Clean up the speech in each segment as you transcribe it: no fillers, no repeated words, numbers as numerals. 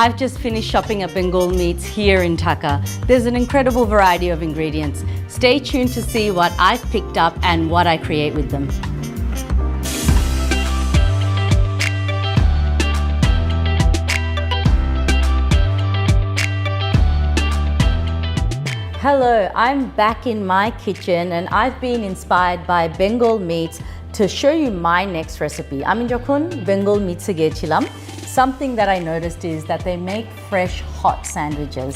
I've just finished shopping at Bengal Meats here in Dhaka. There's an incredible variety of ingredients. Stay tuned to see what I've picked up and what I create with them. Hello, I'm back in my kitchen and I've been inspired by Bengal Meats to show you my next recipe. আমি যখন Bengal Meats এ গিয়েছিলাম, something that I noticed is that they make fresh hot sandwiches.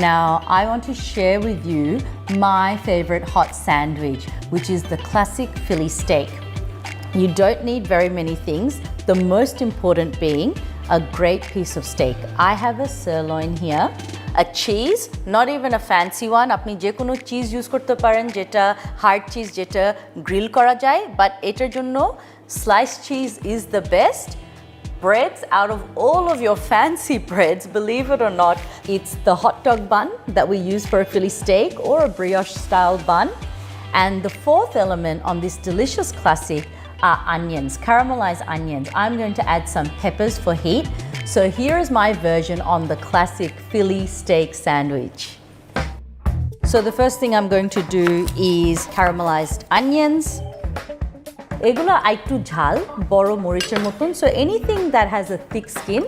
Now, I want to share with you my favorite hot sandwich, which is the classic Philly steak. You don't need very many things, the most important being a great piece of steak. I have a sirloin here, a cheese, not even a fancy one. আপনি যে কোনো cheese use করতে পারেন যেটা hard cheese যেটা grill করা যায়, but এটার জন্য sliced cheese is the best. Breads, out of all of your fancy breads, believe it or not, it's the hot dog bun that we use for a Philly steak or a brioche style bun. And the fourth element on this delicious classic are onions, caramelized onions. I'm going to add some peppers for heat. So here is my version on the classic Philly steak sandwich. So the first thing I'm going to do is caramelized onions. এগুলো একটু ঝাল, বড় মরিচের মতন, so anything that has a thick skin.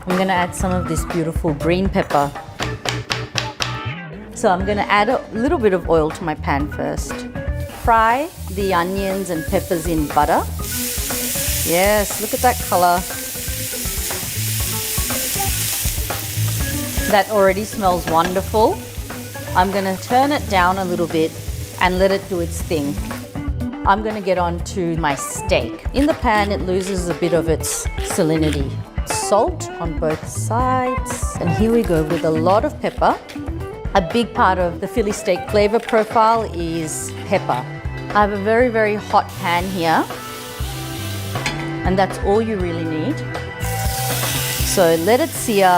I'm going to add some of this beautiful green pepper. So I'm going to add a little bit of oil to my pan first. Fry the onions and peppers in butter. Yes, look at that color. That already smells wonderful. I'm going to turn it down a little bit and let it do its thing. I'm going to get on to my steak. In the pan, it loses a bit of its salinity. Salt on both sides. And here we go with a lot of pepper. A big part of the Philly steak flavor profile is pepper. I have a very, very hot pan here. And that's all you really need. So let it sear,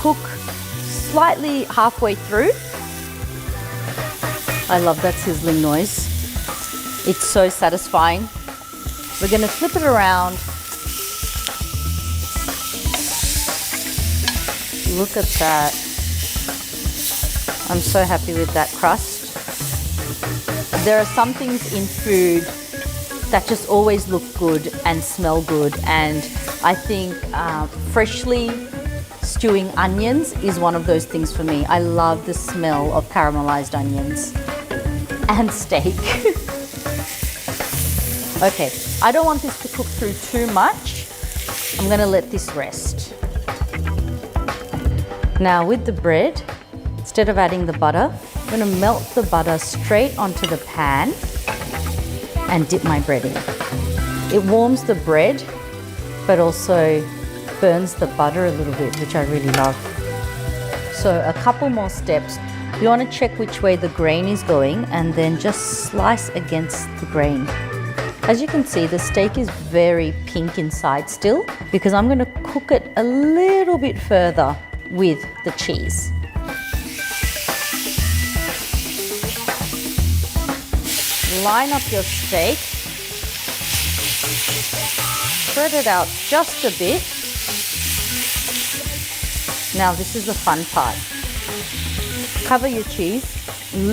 cook slightly halfway through. I love that sizzling noise. It's so satisfying. We're going to flip it around. Look at that. I'm so happy with that crust. There are some things in food that just always look good and smell good, and I think freshly stewing onions is one of those things for me. I love the smell of caramelized onions and steak. Okay, I don't want this to cook through too much. I'm going to let this rest. Now with the bread, instead of adding the butter, I'm going to melt the butter straight onto the pan and dip my bread in. It warms the bread, but also burns the butter a little bit, which I really love. So a couple more steps. You want to check which way the grain is going and then just slice against the grain. As you can see, the steak is very pink inside still because I'm going to cook it a little bit further with the cheese. Line up your steak, spread it out just a bit. Now this is the fun part. Cover your cheese,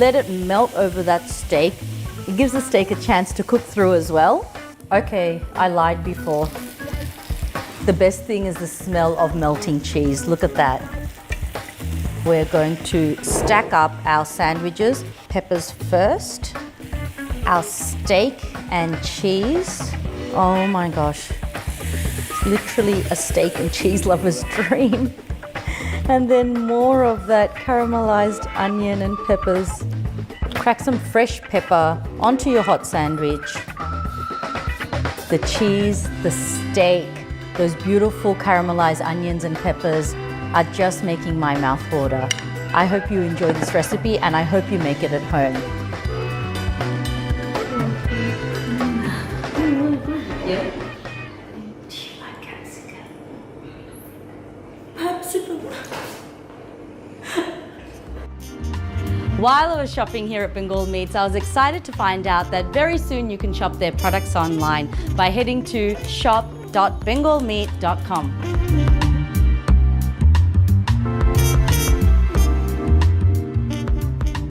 let it melt over that steak. It gives the steak a chance to cook through as well. Okay, I lied before. The best thing is the smell of melting cheese. Look at that. We're going to stack up our sandwiches. Peppers first. Our steak and cheese. Oh my gosh. Literally a steak and cheese lover's dream. And then more of that caramelized onion and peppers. Crack some fresh pepper onto your hot sandwich. The cheese, the steak, those beautiful caramelized onions and peppers are just making my mouth water. I hope you enjoy this recipe and I hope you make it at home. Yeah. While I was shopping here at Bengal Meats, I was excited to find out that very soon you can shop their products online by heading to shop.bengalmeat.com.